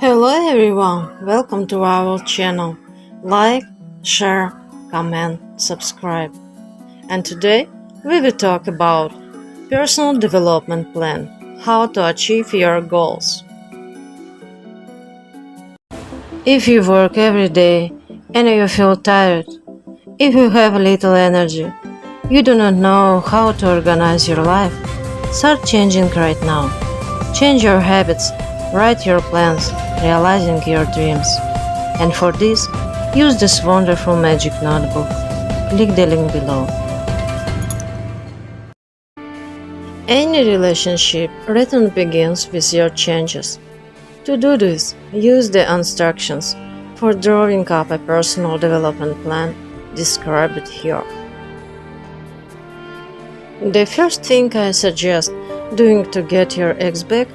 Hello everyone, welcome to our channel. Like, share, comment, subscribe. And today we will talk about personal development plan, how to achieve your goals. If you work every day and you feel tired, if you have little energy, you do not know how to organize your life, start changing right now. Change your habits, write your plans, realizing your dreams. And for this, use this wonderful magic notebook. Click the link below. Any relationship written begins with your changes. To do this, use the instructions for drawing up a personal development plan described here. The first thing I suggest doing to get your ex back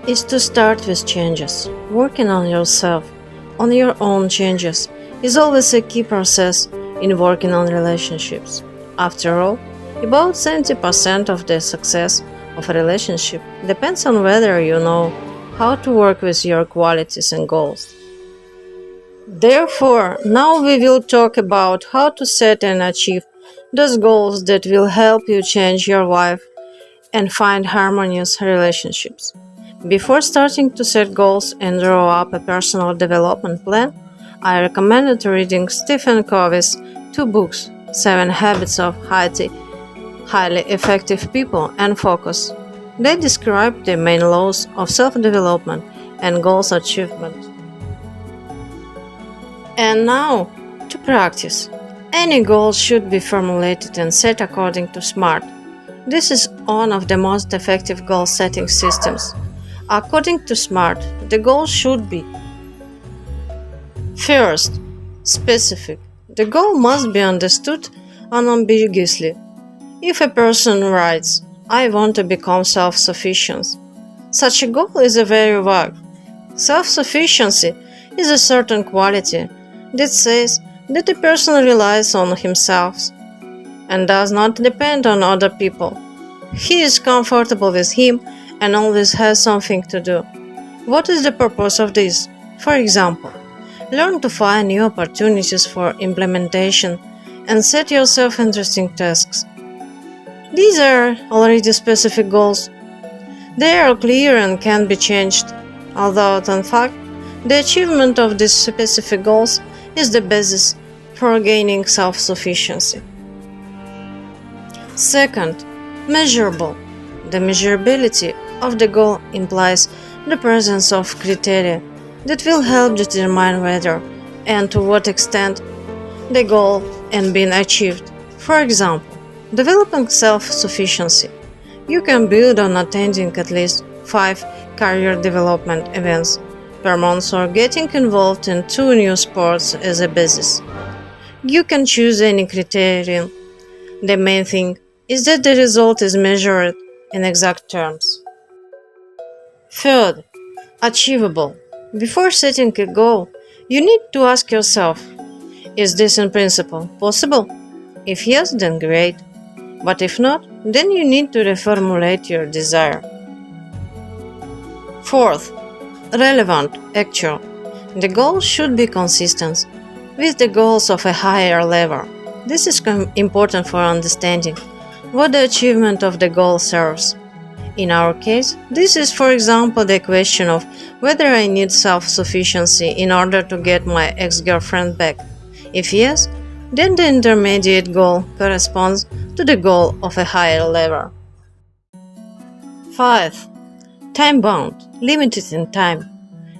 is to start with changes. Working on yourself, on your own changes, is always a key process in working on relationships. After all, about 70% of the success of a relationship depends on whether you know how to work with your qualities and goals. Therefore, now we will talk about how to set and achieve those goals that will help you change your life and find harmonious relationships. Before starting to set goals and draw up a personal development plan, I recommended reading Stephen Covey's two books, 7 Habits of Highly Effective People and Focus. They describe the main laws of self-development and goals achievement. And now, to practice. Any goal should be formulated and set according to SMART. This is one of the most effective goal-setting systems. According to SMART, the goal should be: first, specific. The goal must be understood unambiguously. If a person writes, "I want to become self-sufficient," such a goal is very vague. Self-sufficiency is a certain quality that says that a person relies on himself and does not depend on other people. He is comfortable with him and always has something to do. What is the purpose of this? For example, learn to find new opportunities for implementation and set yourself interesting tasks. These are already specific goals. They are clear and can be changed, although in fact, the achievement of these specific goals is the basis for gaining self-sufficiency. Second, measurable. The measurability of the goal implies the presence of criteria that will help determine whether and to what extent the goal is being achieved. For example, developing self-sufficiency. You can build on attending at least 5 career development events per month or getting involved in 2 new sports as a basis. You can choose any criterion. The main thing is that the result is measured in exact terms. Third, achievable. Before setting a goal, you need to ask yourself, is this in principle possible? If yes, then great. But if not, then you need to reformulate your desire. Fourth, relevant, actual. The goal should be consistent with the goals of a higher level. This is important for understanding what the achievement of the goal serves. In our case, this is, for example, the question of whether I need self-sufficiency in order to get my ex-girlfriend back. If yes, then the intermediate goal corresponds to the goal of a higher level. 5. Time-bound, limited in time.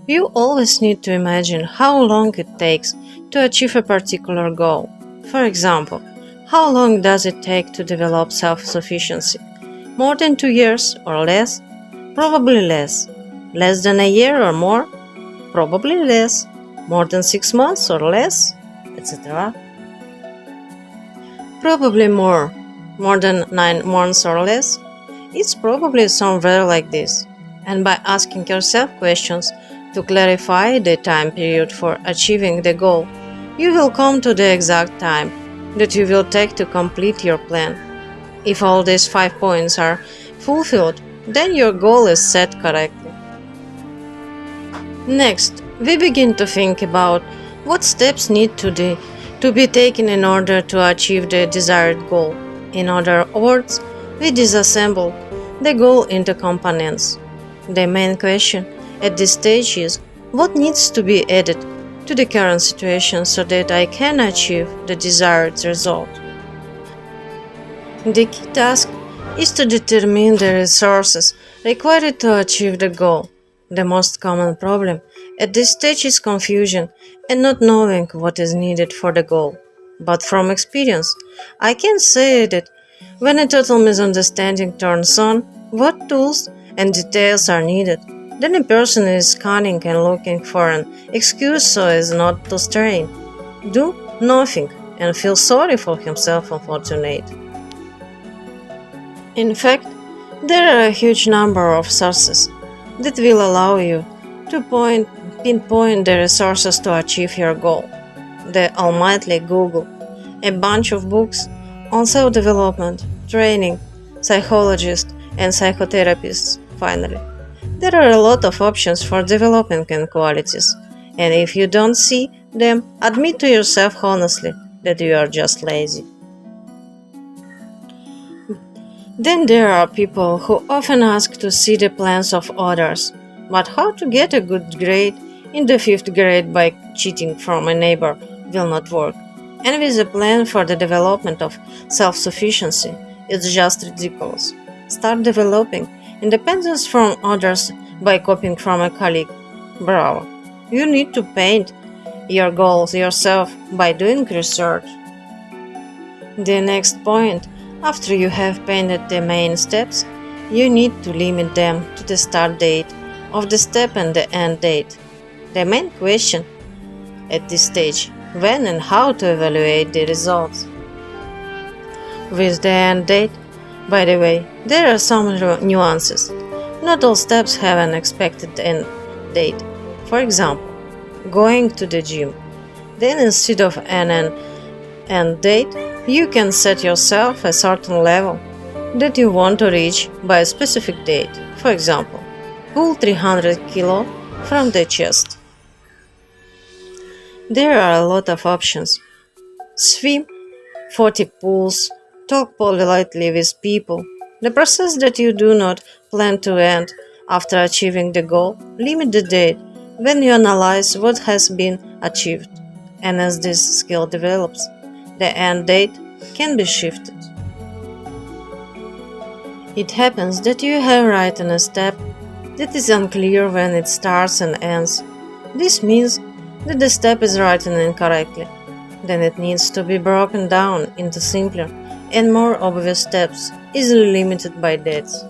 You always need to imagine how long it takes to achieve a particular goal. For example, how long does it take to develop self-sufficiency? More than 2 years or less? Probably less. Less than a year or more? Probably less. More than 6 months or less? Etc. Probably more. More than 9 months or less? It's probably somewhere like this. And by asking yourself questions to clarify the time period for achieving the goal, you will come to the exact time that you will take to complete your plan. If all these 5 points are fulfilled, then your goal is set correctly. Next, we begin to think about what steps need to be taken in order to achieve the desired goal. In other words, we disassemble the goal into components. The main question at this stage is what needs to be added to the current situation so that I can achieve the desired result. The key task is to determine the resources required to achieve the goal. The most common problem at this stage is confusion and not knowing what is needed for the goal. But from experience, I can say that when a total misunderstanding turns on what tools and details are needed, then a person is scanning and looking for an excuse so as not to strain, do nothing, and feel sorry for himself unfortunate. In fact, there are a huge number of sources that will allow you to pinpoint the resources to achieve your goal. The almighty Google, a bunch of books on self-development, training, psychologists, and psychotherapists, finally. There are a lot of options for developing qualities, and if you don't see them, admit to yourself honestly that you are just lazy. Then there are people who often ask to see the plans of others, but how to get a good grade in the fifth grade by cheating from a neighbor will not work. And with a plan for the development of self-sufficiency, it's just ridiculous. Start developing independence from others by copying from a colleague. Bravo. You need to paint your goals yourself by doing research. The next point, after you have painted the main steps, you need to limit them to the start date of the step and the end date. The main question at this stage, when and how to evaluate the results. With the end date, by the way, there are some nuances. Not all steps have an expected end date. For example, going to the gym. Then instead of an end date, you can set yourself a certain level that you want to reach by a specific date. For example, pull 300 kg from the chest. There are a lot of options. Swim 40 pools, talk politely with people. The process that you do not plan to end after achieving the goal, limit the date when you analyze what has been achieved. And as this skill develops, the end date can be shifted. It happens that you have written a step that is unclear when it starts and ends. This means that the step is written incorrectly. Then it needs to be broken down into simpler and more obvious steps, easily limited by dates.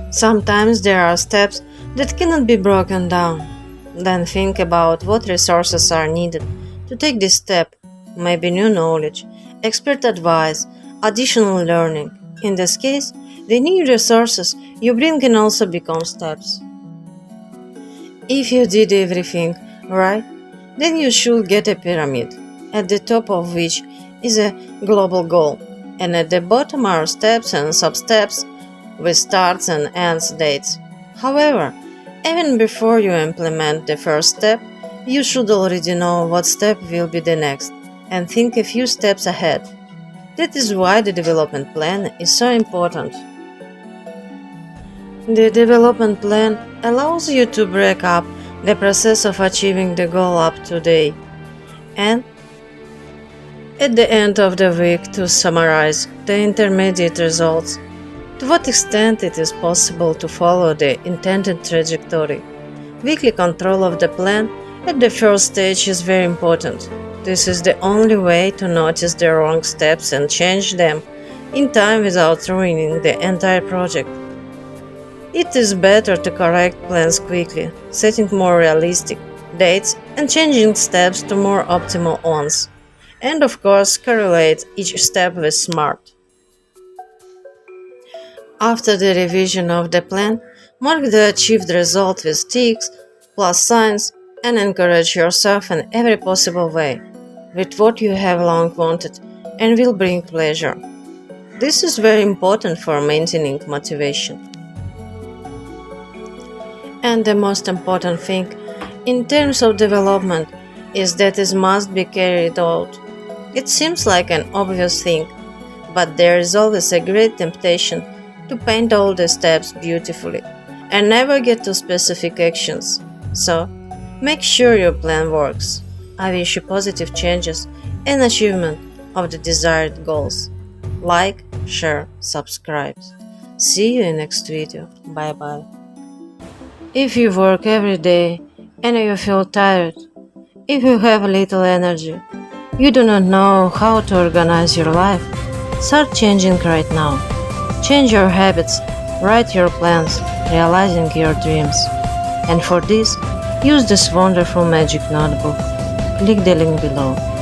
Sometimes there are steps that cannot be broken down. Then think about what resources are needed to take this step. Maybe new knowledge, expert advice, additional learning. In this case, the new resources you bring can also become steps. If you did everything right, then you should get a pyramid, at the top of which is a global goal, and at the bottom are steps and sub-steps with starts and ends dates. However, even before you implement the first step, you should already know what step will be the next, and think a few steps ahead. That is why the development plan is so important. The development plan allows you to break up the process of achieving the goal up to date, and at the end of the week to summarize the intermediate results, to what extent it is possible to follow the intended trajectory. Weekly control of the plan at the first stage is very important. This is the only way to notice the wrong steps and change them in time without ruining the entire project. It is better to correct plans quickly, setting more realistic dates and changing steps to more optimal ones. And of course, correlate each step with SMART. After the revision of the plan, mark the achieved result with ticks, plus signs, and encourage yourself in every possible way with what you have long wanted and will bring pleasure. This is very important for maintaining motivation. And the most important thing, in terms of development, is that it must be carried out. It seems like an obvious thing, but there is always a great temptation to paint all the steps beautifully and never get to specific actions. So, make sure your plan works. I wish you positive changes and achievement of the desired goals. Like, share, subscribe. See you in next video. Bye bye. If you work every day and you feel tired, if you have little energy, you do not know how to organize your life, start changing right now. Change your habits, write your plans, realizing your dreams. And for this, use this wonderful magic notebook. Click the link below.